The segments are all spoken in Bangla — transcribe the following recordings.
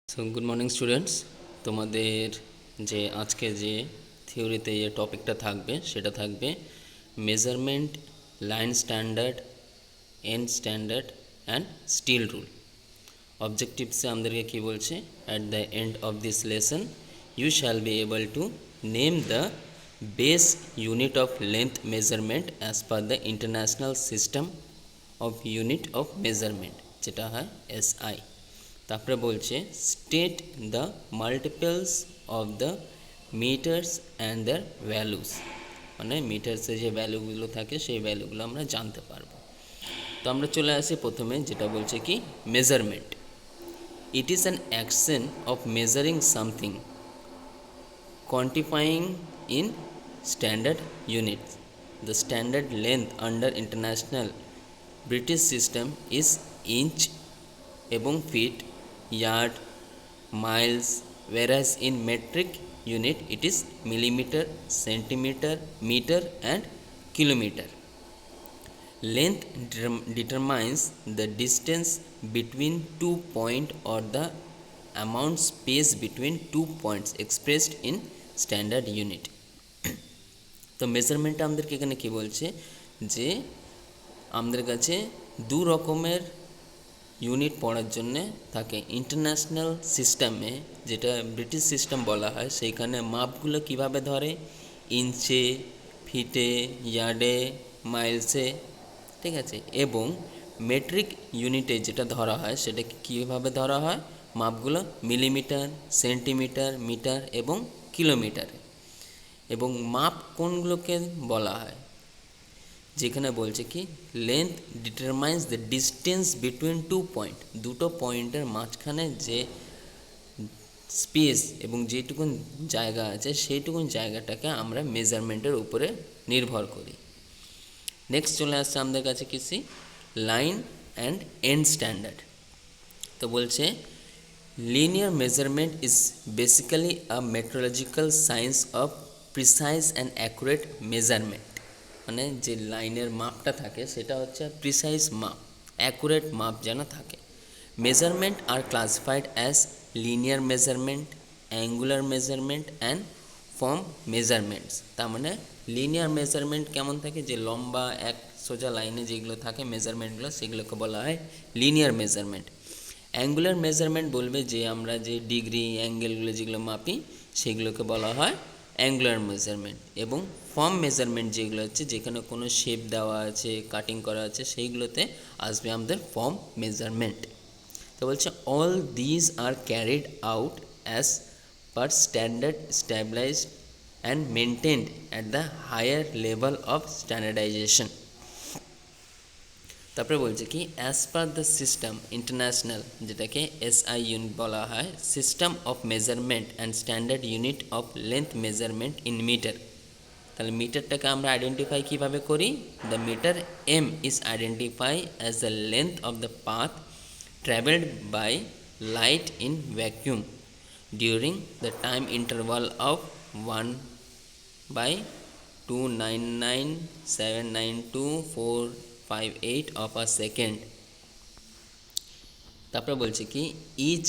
সো গুড মর্নিং স্টুডেন্টস, তোমাদের যে আজকে যে থিওরিতে যে টপিকটা থাকবে সেটা থাকবে measurement, line standard, end standard and steel rule. অবজেক্টিভসে আমাদেরকে কী বলছে, at the end of this lesson you shall be able to name the base unit of length measurement as per the international system of unit of measurement, যেটা হয় এসআই। তারপরে বলছে state the multiples of the metres and their values, মানে মিটার্সে যে ভ্যালুগুলো থাকে সেই ভ্যালুগুলো আমরা জানতে পারবো। তো আমরা চলে আসি প্রথমে, যেটা বলছে কি measurement. It is an action of measuring something, quantifying in standard units. The standard length under international British system is inch এবং feet, yard, miles, whereas in metric unit it is millimeter, centimeter, meter and kilometer. Length determines the distance between 2 points or the amount space between 2 points expressed in standard unit. তো মেজারমেন্টটা আমাদেরকে এখানে কী বলছে, যে আমাদের কাছে দু রকমের ইউনিট পড়ার জন্যে থাকে। ইন্টারন্যাশনাল সিস্টেমে, যেটা ব্রিটিশ সিস্টেম বলা হয়, সেইখানে মাপগুলো কিভাবে ধরে, ইঞ্চে, ফিটে, ইয়ার্ডে, মাইলসে, ঠিক আছে। এবং মেট্রিক ইউনিটে যেটা ধরা হয় সেটা কীভাবে ধরা হয়, মাপগুলো মিলিমিটার, সেন্টিমিটার, মিটার এবং কিলোমিটারে। এবং মাপ কোনগুলোকে বলা হয়, যেখানে বলছে কি length determines the distance between 2 point, দুটো পয়েন্টের মাঝখানে যে স্পেস এবং যেটুকুন জায়গা আছে সেইটুকুন জায়গাটাকে আমরা মেজারমেন্টের উপরে নির্ভর করি। নেক্সট চলে আসছে আমাদের কাছে কিসি লাইন অ্যান্ড এন্ড স্ট্যান্ডার্ড। তো বলছে linear measurement is basically a metrological science of precise and accurate measurement, মানে যে লাইনের মাপটা থাকে সেটা হচ্ছে প্রিসাইজ মাপ, অ্যাকুরেট মাপ যেন থাকে। Measurement are classified as linear measurement, angular measurement and form measurements. তার মানে লিনিয়ার মেজারমেন্ট কেমন থাকে, যে লম্বা এক সোজা লাইনে যেগুলো থাকে মেজারমেন্টগুলো, সেগুলোকে বলা হয় লিনিয়ার মেজারমেন্ট। অ্যাঙ্গুলার মেজারমেন্ট বলবে যে আমরা যে ডিগ্রি অ্যাঙ্গেলগুলো যেগুলো মাপি সেগুলোকে বলা হয় অ্যাঙ্গুলার মেজারমেন্ট। এবং ফর্ম মেজারমেন্ট যেগুলো হচ্ছে, যেখানে কোনো শেপ দেওয়া আছে, কাটিং করা আছে, সেইগুলোতে আসবে আমাদের ফর্ম মেজারমেন্ট। তো বলছে all these are carried out as per standard stabilized and maintained at the higher level of standardization. তারপরে বলছে কি as per the system international, যেটাকে এসআই ইউনিট বলা হয়, system of measurement and standard unit of length measurement in metre. তাহলে মিটারটাকে আমরা আইডেন্টিফাই কীভাবে করি, the metre M is identify as the length of the path travelled by light in vacuum during the time interval of 1/299,792,458 of a second। তারপরে বলছে কি each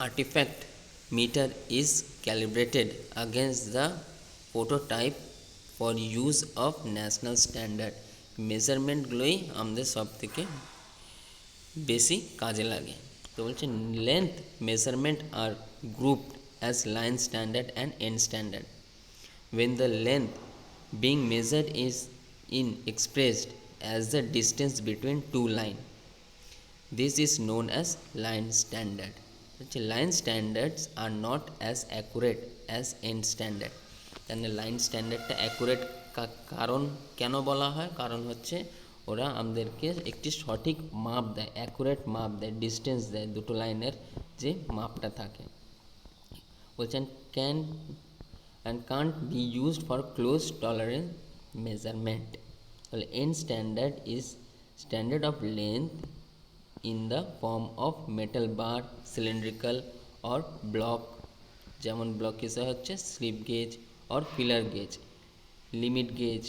artefact metre is calibrated against the prototype for use of national standard. মেজারমেন্টগুলোই আমাদের সব থেকে বেশি কাজে লাগে। তো বলছে length measurement are grouped as line standard and end standard. When the length being measured is expressed as the distance between two lines, this is known as line standard. Line standards are not as accurate as end standard. তাহলে লাইন স্ট্যান্ডার্ডটা অ্যাকুরেট কারণ কেন বলা হয়, কারণ হচ্ছে ওরা আমাদেরকে একটি সঠিক মাপ দেয়, অ্যাকুরেট মাপ দেয়, ডিস্টেন্স দেয়, দুটো লাইনের যে মাপটা থাকে। বলছেন can and can't be used for close tolerance measurement. তাহলে end standard is standard of length in the form of metal bar, cylindrical or block, যেমন ব্লক হিসেবে হচ্ছে slip gauge or feeler gauge, limit gauge,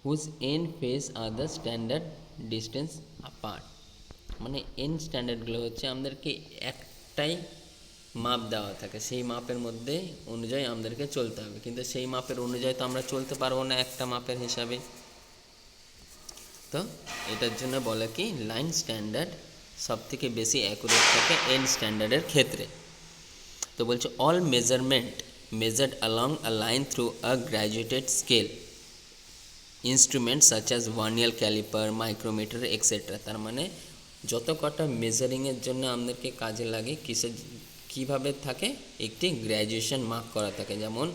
whose end face are the standard distance apart। মানে এন্ড স্ট্যান্ডার্ডগুলো হচ্ছে আমাদেরকে একটাই মাপ দেওয়া থাকে, সেই মাপের মধ্যে অনুযায়ী আমাদেরকে চলতে হবে, কিন্তু সেই মাপের অনুযায়ী তো আমরা চলতে পারবো না একটা মাপের হিসাবে। তো এটার জন্য বলে কি লাইন স্ট্যান্ডার্ড সব থেকে বেশি অ্যাকুরেট থাকে এন স্ট্যান্ডার্ডের ক্ষেত্রে। তো বলছে all measurement measured along a line through a graduated scale instrument such as vernier caliper, micrometer et cetera. তার মানে যত কটা মেজারিংয়ের জন্য আমাদেরকে কাজে লাগে কীভাবে থাকে, একটি গ্র্যাজুয়েশন মার্ক করা থাকে, যেমন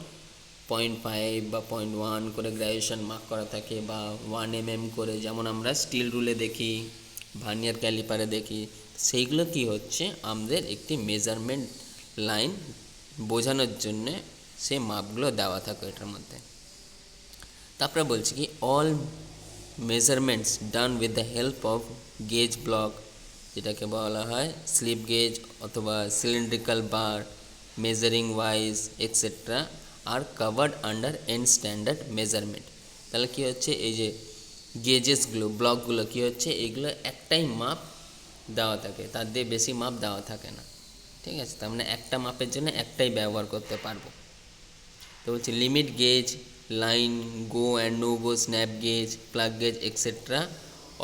0.5 বা 0.1 করে গ্র্যাজুয়েশন মার্ক করা থাকে, বা 1 mm করে, যেমন আমরা স্টিল রুলে দেখি, ভার্নিয়ার ক্যালিপারে দেখি। সেইগুলো কি হচ্ছে আমাদের একটি মেজারমেন্ট লাইন বোঝানোর জন্যে সেই মাপগুলো দেওয়া থাকে এটার মধ্যে। তারপরে বলছি কি all measurements done with the help of gauge block, যেটাকে বলা হয় স্লিপ গেজ অথবা cylindrical bar, measuring wires etcetera are covered under an standard measurement. তাহলে কী হচ্ছে, এই যে গেজেসগুলো, ব্লকগুলো কী হচ্ছে, এগুলো একটাই মাপ দেওয়া থাকে, তার দিয়ে বেশি মাপ দেওয়া থাকে না। ঠিক আছে, তার মানে একটা মাপের জন্য একটাই ব্যবহার করতে পারবো। তো বলছি limit gauge, line, go and no go, snap gauge, plug gauge et cetera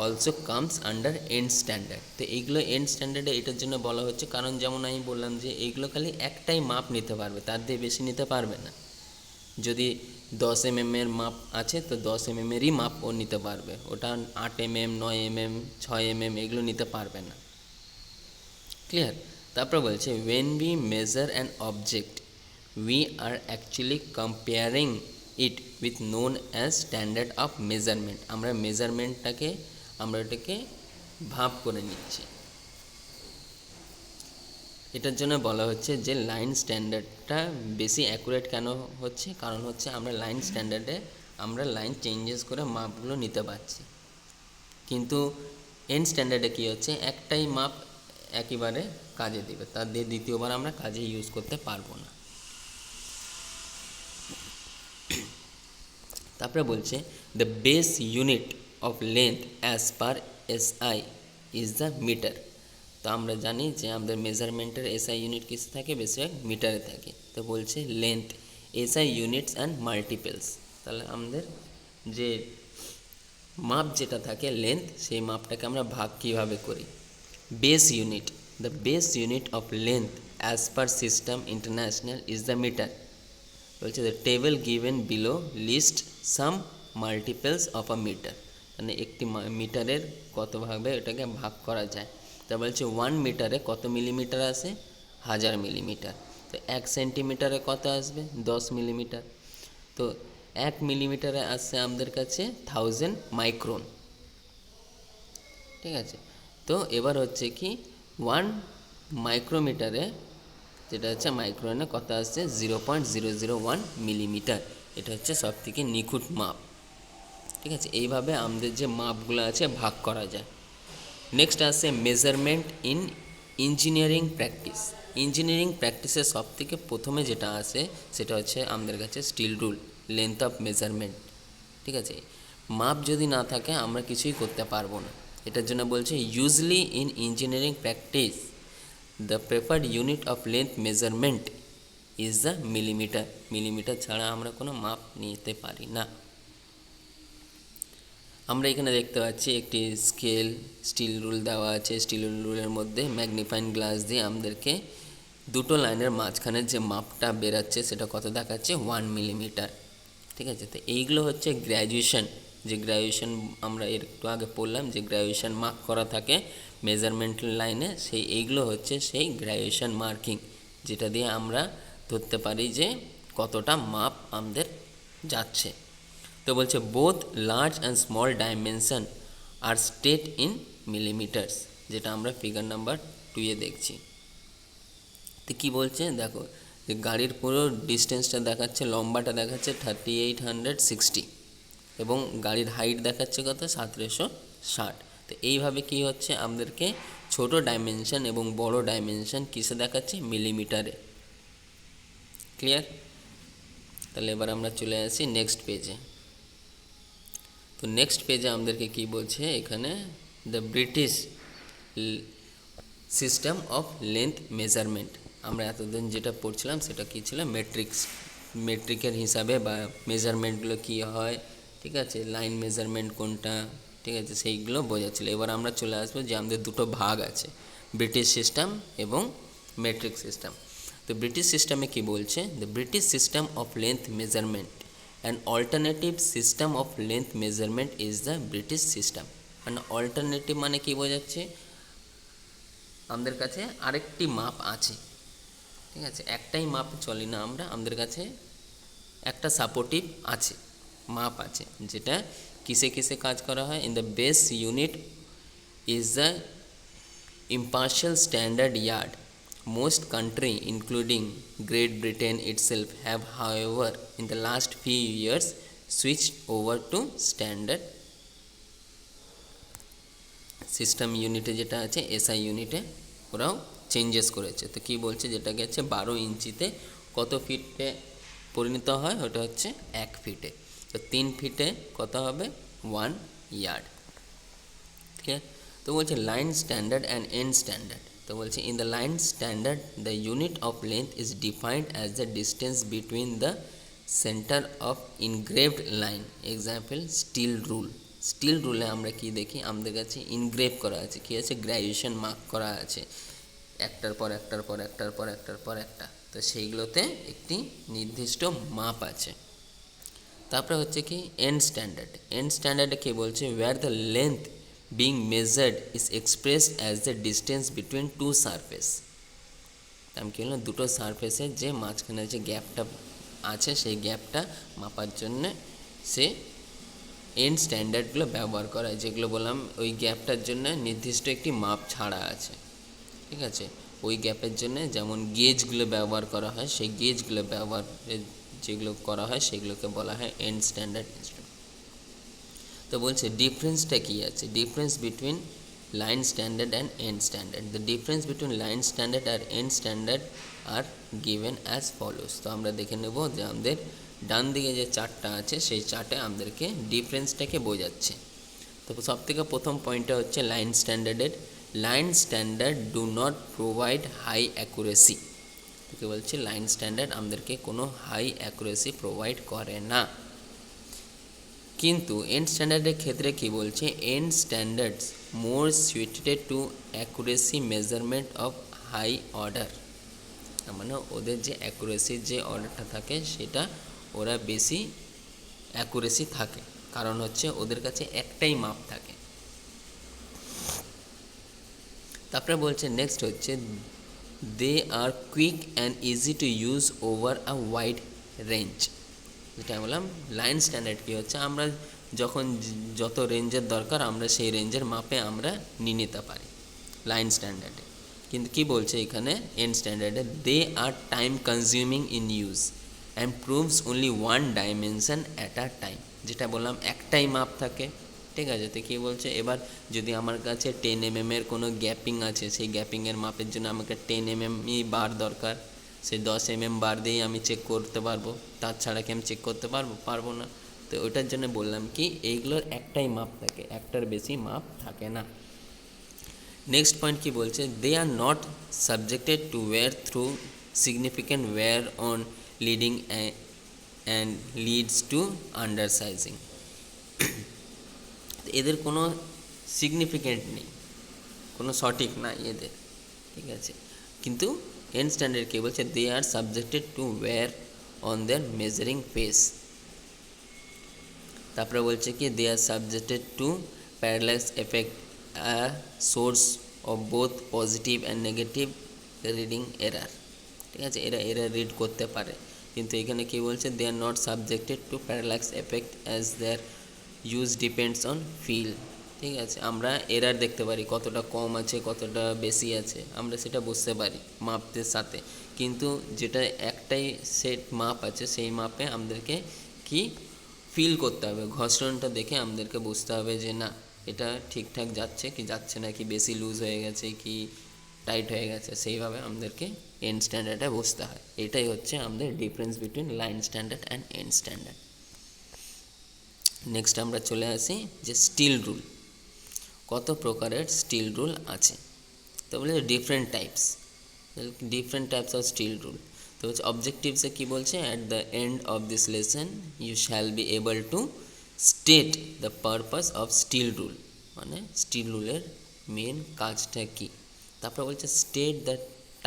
also comes under end standard. তো এইগুলো এন্ড স্ট্যান্ডার্ডে এটার জন্য বলা হচ্ছে, কারণ যেমন আমি বললাম যে এইগুলো খালি একটাই মাপ নিতে পারবে, তার দিয়ে বেশি নিতে পারবে না। যদি 10 mm এর মাপ আছে তো 10 mm এরই মাপ ও নিতে পারবে, ওটা 8 mm, 9 mm, 6 mm এগুলো নিতে পারবে না। ক্লিয়ার? তারপর বলছে when we measure an object we are actually comparing it with known as standard of measurement। আমরা মেজারমেন্টটাকে আমরা এটাকে ভাগ করে নিচ্ছি। এটার জন্য বলা হচ্ছে যে লাইন স্ট্যান্ডার্ডটা বেশি অ্যাকুরেট কেন হচ্ছে, কারণ হচ্ছে আমরা লাইন স্ট্যান্ডার্ডে আমরা লাইন চেঞ্জেস করে মাপগুলো নিতে পারছি, কিন্তু এন স্ট্যান্ডার্ডে কী হচ্ছে, একটাই মাপ একেবারে কাজে দেবে, তার দিয়ে দ্বিতীয়বার আমরা কাজে ইউজ করতে পারবো না। তারপরে বলছে the base unit of length as per SI is the metre. তো আমরা জানি যে আমাদের মেজারমেন্টের এসআই ইউনিট কিসে থাকে, বেশিরভাগ মিটারে থাকে। তো বলছে লেন্থ, এসআই ইউনিটস অ্যান্ড মাল্টিপেলস। তাহলে আমাদের যে মাপ যেটা থাকে লেন্থ, সেই মাপটাকে আমরা ভাগ কীভাবে করি। Base unit, the base unit of length as per system international is the metre. বলছে the table given below list some multiples of a metre, মানে একটি মিটারের কতভাবে এটাকে ভাগ করা যায়। তা বলছে 1 মিটারে কত মিলিমিটার আসে, 1000 মিলিমিটার। তো 1 সেন্টিমিটারে কত আসবে, 10 মিলিমিটার। তো 1 মিলিমিটারে আসছে আমাদের কাছে 1000 মাইক্রন। ঠিক আছে, তো এবার হচ্ছে কি 1 মাইক্রোমিটারে, যেটা হচ্ছে মাইক্রোনে কত আসছে 0.001 মিলিমিটার। এটা হচ্ছে সব থেকে নিখুঁত মাপ। ঠিক আছে, এইভাবে আমাদের যে মাপগুলো আছে ভাগ করা যায়। নেক্সট আসছে measurement in engineering practice. Engineering প্র্যাকটিসে সব থেকে প্রথমে যেটা আসে সেটা হচ্ছে আমাদের কাছে steel rule, length of measurement. ঠিক আছে, মাপ যদি না থাকে আমরা কিছুই করতে পারবো না। এটার জন্য বলছে usually in engineering practice the preferred unit of length measurement is the millimetre. Millimetre ছাড়া আমরা কোনো মাপ নিতে পারি না। আমরা এখানে দেখতে পাচ্ছি একটি স্কেল, স্টিল রুল দেওয়া আছে। স্টিল রুলের মধ্যে ম্যাগনিফাইং গ্লাস দিয়ে আমাদেরকে দুটো লাইনের মাঝখানে যে মাপটা বেরাচ্ছে সেটা কত দেখাচ্ছে, 1 মিলিমিটার। ঠিক আছে, তো এইগুলো হচ্ছে গ্র্যাজুয়েশন। যে গ্র্যাজুয়েশন আমরা একটু আগে পড়লাম, যে গ্র্যাজুয়েশন মার্ক করা থাকে মেজারমেন্ট লাইনে, এইগুলো হচ্ছে সেই গ্র্যাজুয়েশন মার্কিং, যেটা দিয়ে আমরা ধরতে পারি যে কতটা মাপ আমাদের যাচ্ছে। তো বলছে both large and small dimension are state in millimetres, যেটা আমরা ফিগার নাম্বার 2 দেখছি। তো কী বলছে দেখো, যে গাড়ির পুরো ডিস্টেন্সটা দেখাচ্ছে, লম্বাটা দেখাচ্ছে 3860 এবং গাড়ির হাইট দেখাচ্ছে কত 1760। তো এইভাবে কি হচ্ছে আমাদেরকে ছোট ডাইমেনশন এবং বড় ডাইমেনশন কিসে দেখাচ্ছে, মিলিমিটারে। ক্লিয়ার? তাহলে এবার আমরা চলে আসি নেক্সট পেজে। তো নেক্সট পেজে আমাদেরকে কি বলছে এখানে, the British system of length measurement. আমরা এতদিন যেটা পড়ছিলাম সেটা কী ছিল, মেট্রিকের হিসাবে বা মেজারমেন্টগুলো কী হয়, ঠিক আছে, লাইন মেজারমেন্ট কোনটা, ঠিক আছে, সেইগুলো বোঝাচ্ছিলো। এবার আমরা চলে আসবো যে আমাদের দুটো ভাগ আছে, ব্রিটিশ সিস্টেম এবং মেট্রিক সিস্টেম। তো ব্রিটিশ সিস্টেমে কি বলছে, the British system of length measurement and alternative system of length measurement is the British system. মানে অল্টারনেটিভ মানে কি বোঝাচ্ছে, আমাদের কাছে আরেকটি মাপ আছে, ঠিক আছে, একটাই মাপ চলি না আমরা, আমাদের কাছে একটা সাপোর্টিভ আছে, মাপ আছে, যেটা কিসে কিসে কাজ করা হয়। In the base unit is the impartial standard yard. Most countries, including Great Britain itself, have, however, in the last few years switched over to standard system ইউনিটে যেটা আছে এসআই ইউনিটে ওরাও চেঞ্জেস করেছে। তো কী বলছে, যেটাকে হচ্ছে 12 ইঞ্চিতে কত ফিটে পরিণত হয়, ওটা হচ্ছে 1 ফিটে। তো 3 ফিটে কত হবে, 1 ইয়ার্ড, ঠিক আছে। তো বলছে line standard and end standard. তো বলছে in the line standard the unit of length is defined as the distance between the centre of engraved line. Example steel rule. Steel রুলে আমরা কি দেখি, আমাদের কাছে ইনগ্রেভ করা আছে, কী আছে, গ্র্যাজুয়েশন মার্ক করা আছে, একটার পর একটার পর একটার পর একটার পর একটা। তো সেইগুলোতে একটি নির্দিষ্ট মাপ আছে। তারপরে হচ্ছে কি এন্ড স্ট্যান্ডার্ড। এন্ড স্ট্যান্ডার্ডে কী বলছে, where the length being measured is expressed as the distance between two surface। আমি কি বললাম, দুটো সারফেসের যে মাঝখানে যে গ্যাপটা আছে সেই গ্যাপটা মাপার জন্য সে এন্ড স্ট্যান্ডার্ডগুলো ব্যবহার করা হয়, যেগুলো বললাম ওই গ্যাপটার জন্য নির্দিষ্ট একটি মাপ ছাড়া আছে, ঠিক আছে। ওই গ্যাপের জন্য যেমন গেজগুলো ব্যবহার করা হয়, সেই গেজগুলো ব্যবহার যেগুলো করা হয় সেগুলোকে বলা হয় এন্ড স্ট্যান্ডার্ড ইনস্ট্রুমেন্ট। তো বলছে ডিফারেন্সটা কী আছে, difference between line standard and end standard. The difference between line standard আর end standard are given as follows. তো আমরা দেখে নেব যে আমাদের ডান দিকে যে চার্টটা আছে সেই চার্টে আমাদেরকে ডিফারেন্সটাকে বোঝাচ্ছে। তো সবথেকে প্রথম পয়েন্টটা হচ্ছে লাইন স্ট্যান্ডার্ডের। Line standard do not provide high accuracy. তোকে বলছে লাইন স্ট্যান্ডার্ড আমাদেরকে কোনো হাই অ্যাকুরেসি প্রোভাইড করে না। কিন্তু এন্ড স্ট্যান্ডার্ডের ক্ষেত্রে কী বলছে, end standards more suited to accuracy measurement of high order. মানে ওদের যে অ্যাকুরেসির যে অর্ডারটা থাকে সেটা ওরা বেশি অ্যাকুরেসি থাকে, কারণ হচ্ছে ওদের কাছে একটাই মাপ থাকে। তারপরে বলছে নেক্সট হচ্ছে they are quick and easy to use over a wide range. যেটা বললাম লাইন স্ট্যান্ডার্ড কী হচ্ছে, আমরা যখন যত রেঞ্জের দরকার আমরা সেই রেঞ্জের মাপে আমরা নিয়ে নিতে পারি লাইন স্ট্যান্ডার্ডে। কিন্তু কি বলছে এখানে এন্ড স্ট্যান্ডার্ডে, they are time consuming in use and proves only one dimension at a time. যেটা বললাম একটাই মাপ থাকে, ঠিক আছে। তো কী বলছে, এবার যদি আমার কাছে 10 mm এর কোনো গ্যাপিং আছে, সেই গ্যাপিংয়ের মাপের জন্য আমাকে 10 mm বার দরকার, সেই 10 mm বার দিয়েই আমি চেক করতে পারবো, তাছাড়া কি আমি চেক করতে পারবো না। তো ওইটার জন্য বললাম কি এইগুলোর একটাই মাপ থাকে, একটার বেশি মাপ থাকে না। নেক্সট পয়েন্ট কি বলছে, they are not subjected to wear through significant wear on leading and leads to under sizing. এদের কোনো সিগনিফিক্যান্ট নেই, কোনো সঠিক না এদের, ঠিক আছে। কিন্তু এন্ড স্ট্যান্ডার্ড কী বলছে, they are subjected to wear on their measuring faces. তারপরে বলছে কি they are subjected to parallax effect, a source of both positive and negative reading error, ঠিক আছে। এরা রিড করতে পারে, কিন্তু এখানে কী বলছে, they are not subjected to parallax effect as their use depends on feel, ঠিক আছে। আমরা এরার দেখতে পারি কতটা কম আছে কতটা বেশি আছে, আমরা সেটা বুঝতে পারি মাপের সাথে, কিন্তু যেটা একটাই সেট মাপ আছে সেই মাপে আমাদেরকে কি ফিল করতে হবে, ঘর্ষণটা দেখে আমাদেরকে বুঝতে হবে যে না এটা ঠিকঠাক যাচ্ছে কি যাচ্ছে না, কি বেশি লুজ হয়ে গেছে কি টাইট হয়ে গেছে, সেইভাবে আমাদেরকে এন্ড স্ট্যান্ডার্ডে বুঝতে হয়। এটাই হচ্ছে আমাদের difference between line standard and end standard. Next আমরা চলে আসি যে স্টিল রুল। কত প্রকারের স্টিল রুল আছে, তো বলে different types. Different types of steel rule. তো হচ্ছে অবজেক্টিভসে কী বলছে, at the end of this lesson you shall be able to state the purpose of steel rule, মানে স্টিল রুলের মেন কাজটা কী। তারপরে বলছে state the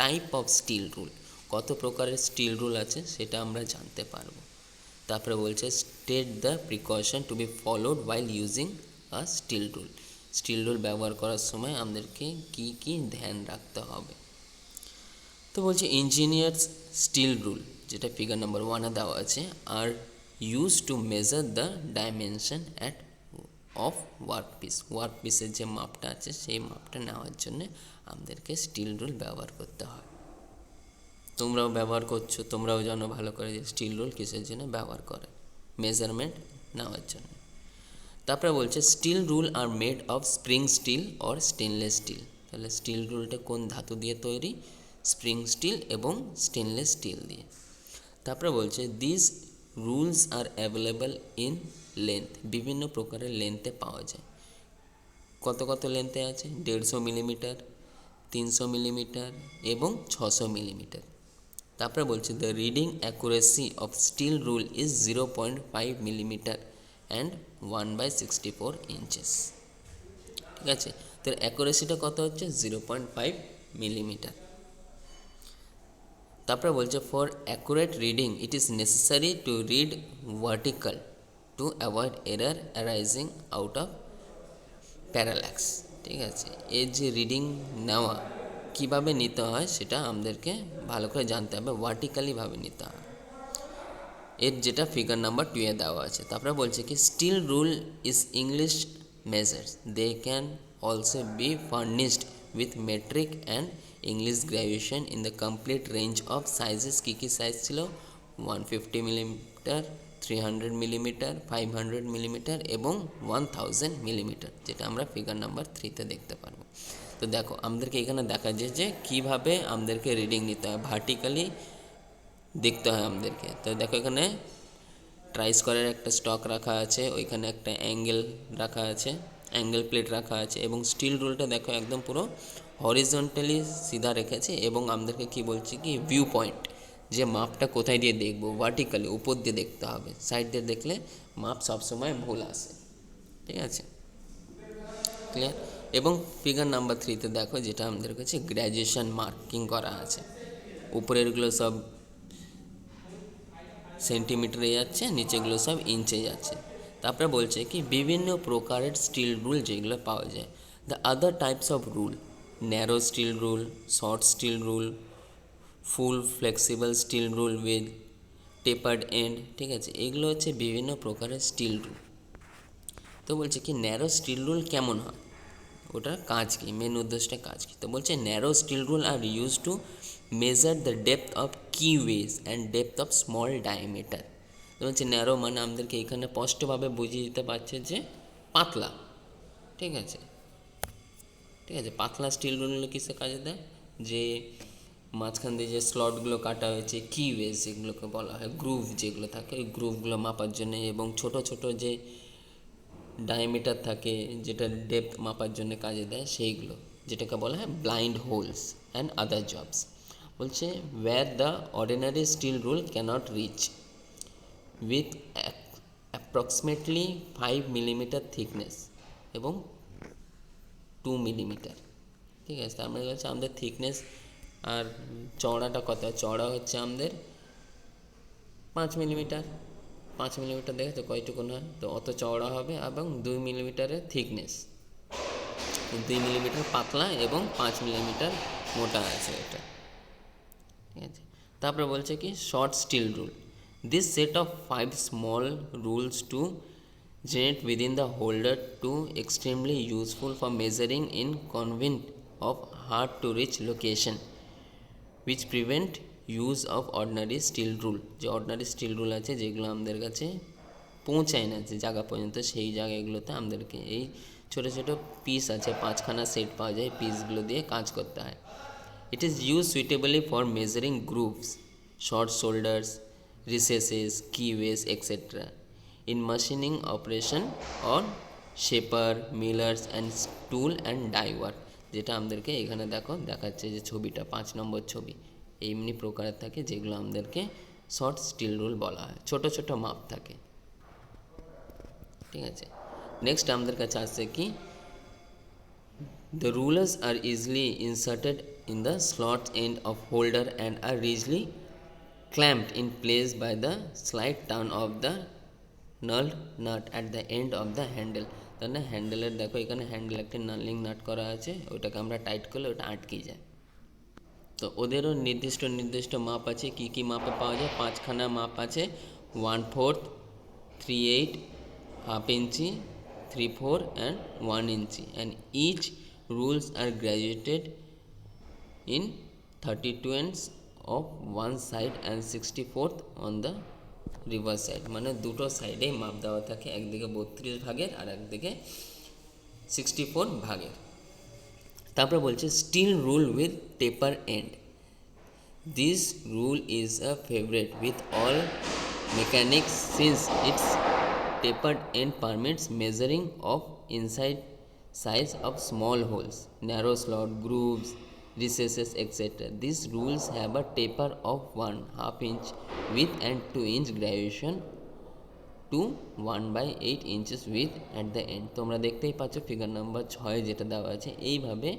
type of steel rule, কত প্রকারের স্টিল রুল আছে সেটা আমরা জানতে পারবো। তারপরে বলছে state the precaution to be followed while using a steel rule, steel rule ব্যবহার করার সময় আমাদেরকে কী কী ধ্যান রাখতে হবে। তো বলছে ইঞ্জিনিয়ার্স স্টিল রুল, যেটা ফিগার নাম্বার 1 দেওয়া আছে, are use to measure the dimension at of workpiece, ওয়ার্কপিসের যে মাপটা আছে সেই মাপটা নেওয়ার জন্য আমাদেরকে স্টিল রুল ব্যবহার করতে হয়। তোমরাও ব্যবহার করছো, তোমরাও জানো ভালো করে যে স্টিল রুল কিসের জন্য ব্যবহার করে, মেজারমেন্ট নেওয়ার জন্য। তারপরে বলছে steel rule are made of spring steel or stainless steel, তাহলে স্টিল রুলটা কোন ধাতু দিয়ে তৈরি, স্প্রিং স্টিল এবং স্টেনলেস স্টিল দিয়ে। তারপরে বলছে this rules are available in length, বিভিন্ন প্রকারের লেন্থে পাওয়া যায়। কত কত লেন্থে আছে, 150 মিলিমিটার, 300 মিলিমিটার এবং 600 মিলিমিটার। তারপরে বলছে the reading accuracy of steel rule is 0.5 millimetre and 1/64 inches. ঠিক আছে, তো অ্যাকুরেসিটা কত হচ্ছে 0.5 মিলিমিটার। তারপরে বলছে for accurate reading it is necessary to read vertical to avoid error arising out of parallax. ঠিক আছে, এর যে রিডিং নেওয়া কীভাবে নিতে হয় সেটা আমাদেরকে ভালো করে জানতে হবে, ভার্টিক্যালিভাবে নিতে হবে। এর যেটা ফিগার নাম্বার 2 দেওয়া আছে। তারপরে বলছে কি steel rule is English measures, they can also be furnished with metric and English graduation in the complete range of sizes. কী কী সাইজ ছিল, 150 মিলিমিটার, 300 মিলিমিটার, 500 মিলিমিটার এবং 1000 মিলিমিটার, যেটা আমরা ফিগার নাম্বার 3 দেখতে পারবো। তো দেখো আমাদেরকে এখানে দেখা যায় যে কীভাবে আমাদেরকে রিডিং নিতে হয়, ভার্টিক্যালি দেখতে হয় আমাদেরকে। তো দেখো এখানে ট্রাই স্কোয়ারের একটা স্টক রাখা আছে, ওইখানে একটা অ্যাঙ্গেল রাখা আছে, অ্যাঙ্গেল প্লেট রাখা আছে, এবং স্টিল রুলটা দেখো একদম পুরো হরিজন্টালি সিধা রেখেছে, এবং আমাদেরকে কি বলছে কি ভিউ পয়েন্ট, যে মাপটা কোথায় দিয়ে দেখবো, ভার্টিক্যালি উপর দিয়ে দেখতে হবে, সাইড দিয়ে দেখলে মাপ সবসময় ভুল আসে। ঠিক আছে, ক্লিয়ার। এবং ফিগার নাম্বার 3 দেখো যেটা আমাদের কাছে গ্র্যাজুয়েশন মার্কিং করা আছে, উপরেরগুলো সব সেন্টিমিটারে যাচ্ছে, নিচেগুলো সব ইঞ্চে যাচ্ছে। তারপরে বলছে কি বিভিন্ন প্রকারের স্টিল রুল যেগুলো পাওয়া যায়, the other types of rule, narrow steel rule, short steel rule, full flexible steel rule with tapered end. ঠিক আছে, এগুলো হচ্ছে বিভিন্ন প্রকারের স্টিল রুল। তো বলছে কি ন্যারো স্টিল রুল কেমন হয়, ওটার কাজ কী, মেন উদ্দেশ্যটা কাজ কী। তো বলছে narrow steel rule are use to measure the depth of keyway and depth of small diameter. তো বলছে ন্যারো মানে আমাদেরকে এখানে স্পষ্টভাবে বুঝিয়ে দিতে পারছে যে পাতলা। ঠিক আছে, ঠিক আছে, পাতলা স্টিল রুলগুলো কিসে কাজে দেয়, যে মাঝখান দিয়ে যে স্লটগুলো কাটা হয়েছে, কি ওয়েজ যেগুলোকে বলা হয়, গ্রুভ যেগুলো থাকে, ওই গ্রুভগুলো মাপার জন্য, এবং ছোট ছোট যে ডায়ামিটার থাকে যেটা ডেপথ মাপার জন্য কাজে দেয়, সেইগুলো যেটাকে বলা হয় blind holes and other jobs. বলছে where the ordinary steel rule can't reach with approximately 5 millimetre thickness এবং 2 মিলিমিটার। ঠিক আছে, তার মানে হচ্ছে আমাদের থিকনেস আর চওড়াটা কত, চওড়া হচ্ছে আমাদের 5 মিলিমিটার। 5 মিলিমিটার দেখেছো কয়টুকুন হয়, তো অত চওড়া হবে, এবং 2 মিলিমিটারের থিকনেস, 2 মিলিমিটার পাতলা এবং 5 মিলিমিটার মোটা আছে এটা। ঠিক আছে, তারপরে বলছে কি short steel rule, this set of 5 small rules to generate within the holder to extremely useful for measuring in convenient of hard to reach location which prevent use of ordinary steel rule। যে অর্ডিনারি স্টিল রুল আছে যেগুলো আমাদের কাছে পৌঁছায় না যে জায়গা পর্যন্ত, সেই জায়গাগুলোতে আমাদেরকে এই ছোটো ছোটো পিস আছে, 5খানা সেট পাওয়া যায়, পিসগুলো দিয়ে কাজ করতে হয়। It is use suitably for measuring grooves, short shoulders, recesses, keyways, etc. in machining operation or shaper, millers and tool and die work। যেটা আমাদেরকে এখানে দেখাচ্ছে যে ছবিটা 5 নম্বর ছবি, এমনি প্রকারের থাকে যেগুলো আমাদেরকে শর্ট স্টিল রুল বলা হয়, ছোট ছোট মাপ থাকে। ঠিক আছে, নেক্সট আমাদের কাছে আসছে কি, the rulers are easily inserted in the slot end of holder and are easily clamped in place by the slight turn of the knurled nut at the end of the handle. তাহলে হ্যান্ডেলের দেখো এখানে হ্যান্ডেল একটা নার্লিং নাট করা আছে, ওইটাকে আমরা টাইট করলে ওটা আটকে যায়। তো ওদেরও নির্দিষ্ট নির্দিষ্ট মাপ আছে, কি কি মাপে পাওয়া যায়, 5খানা মাপ আছে, 1/4, 3/8, half inch, 3/4 and 1 inch, and each rules are graduated in 32ends of one side and 64th on the reverse side, মানে দুটো সাইডেই মাপ দেওয়া থাকে, একদিকে 32 ভাগের আর একদিকে 64 ভাগের। তারপরে বলছে steel rule with taper end, this rule is a favourite with all mechanics since its tapered end permits measuring of inside size of small holes, narrow slot, grooves, recesses, etc. These rules have a taper of 1/2 inch width and 2 inch graduation to 1/8 inches width at the end. তোমরা দেখতেই পাচ্ছ ফিগার নাম্বার 6 যেটা দেওয়া আছে, এইভাবে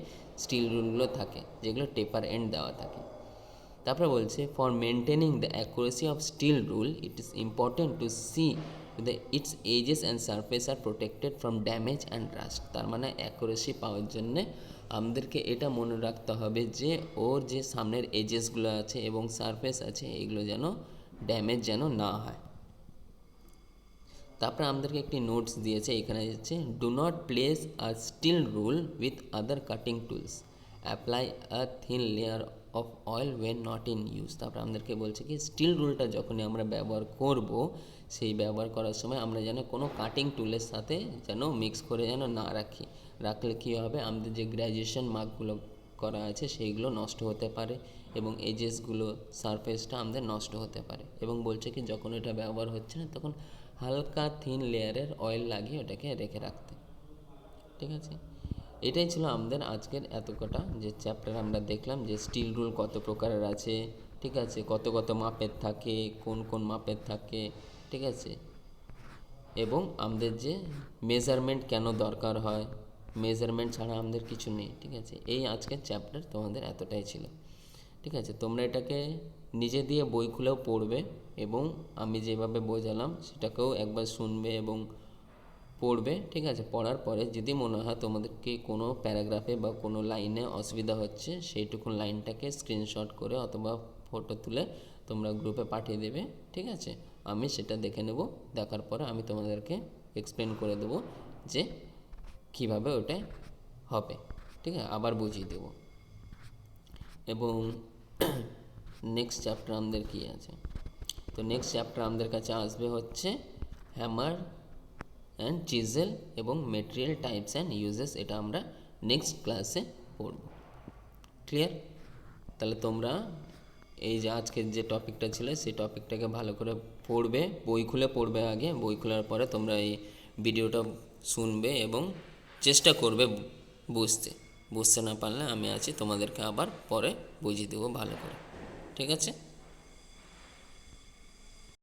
স্টিল রুলগুলো থাকে যেগুলো টেপার এন্ড দেওয়া থাকে। তারপরে বলছে for maintaining the accuracy of steel rule it is important to see its edges and surface are protected from damage and rust. তার মানে অ্যাকুরেসি পাওয়ার জন্যে আমাদেরকে এটা মনে রাখতে হবে যে ওর যে সামনের এজেসগুলো আছে এবং সারফেস আছে এগুলো যেন ড্যামেজ যেন না হয়। তারপরে আমাদেরকে একটি নোটস দিয়েছে, এখানে হচ্ছে do not place a steel rule with other cutting tools, apply a thin layer of oil when not in use. তারপরে আমাদেরকে বলছে কি স্টিল রুলটা যখনই আমরা ব্যবহার করব, সেই ব্যবহার করার সময় আমরা যেন কোনো কাটিং টুলের সাথে যেন মিক্স করে যেন না রাখি, রাখলে কী হবে আমাদের যে গ্র্যাজুয়েশন মার্কগুলো করা আছে সেইগুলো নষ্ট হতে পারে এবং এজেসগুলো সারফেসটা আমাদের নষ্ট হতে পারে। এবং বলছে কি যখন এটা ব্যবহার হচ্ছে না তখন হালকা থিন লেয়ারের অয়েল লাগিয়ে ওটাকে রেখে রাখতে। ঠিক আছে, এটাই ছিল আমাদের আজকের এত কটা যে চ্যাপ্টার আমরা দেখলাম যে স্টিল রুল কত প্রকারের আছে, ঠিক আছে, কত কত মাপের থাকে, কোন কোন মাপের থাকে, ঠিক আছে, এবং আমাদের যে মেজারমেন্ট কেন দরকার হয়, মেজারমেন্ট ছাড়া আমাদের কিছু নেই। ঠিক আছে, এই আজকের চ্যাপ্টার তোমাদের এতটাই ছিল। ঠিক আছে, তোমরা এটাকে নিজে দিয়ে বই খুলেও পড়বে এবং আমি যেভাবে বোঝালাম সেটাকেও একবার শুনবে এবং পড়বে। ঠিক আছে, পড়ার পরে যদি মনে হয় তোমাদেরকে কোনো প্যারাগ্রাফে বা কোনো লাইনে অসুবিধা হচ্ছে, সেইটুকুন লাইনটাকে স্ক্রিনশট করে অথবা ফটো তুলে তোমরা গ্রুপে পাঠিয়ে দেবে। ঠিক আছে, আমি সেটা দেখে নেব, দেখার পরে আমি তোমাদেরকে এক্সপ্লেন করে দেবো যে কীভাবে ওটা হবে। ঠিক আছে, আবার বুঝিয়ে দেবো। এবং নেক্সট চ্যাপ্টার আমাদের কী আছে, তো নেক্সট চ্যাপ্টার আমাদের কাছে আসবে হচ্ছে হ্যামার অ্যান্ড চিজেল এবং মেটেরিয়াল টাইপস অ্যান্ড ইউজেস। এটা আমরা নেক্সট ক্লাসে পড়ব। ক্লিয়ার? তাহলে তোমরা এই যে আজকের যে টপিকটা ছিল সেই টপিকটাকে ভালো করে পড়বে, বই খুলে পড়বে আগে, বই খোলার পরে তোমরা এই ভিডিওটা শুনবে এবং চেষ্টা করবে বুঝতে না পারলে আমি আছি, তোমাদেরকে আবার পরে বুঝিয়ে দেবো ভালো করে। ঠিক আছে?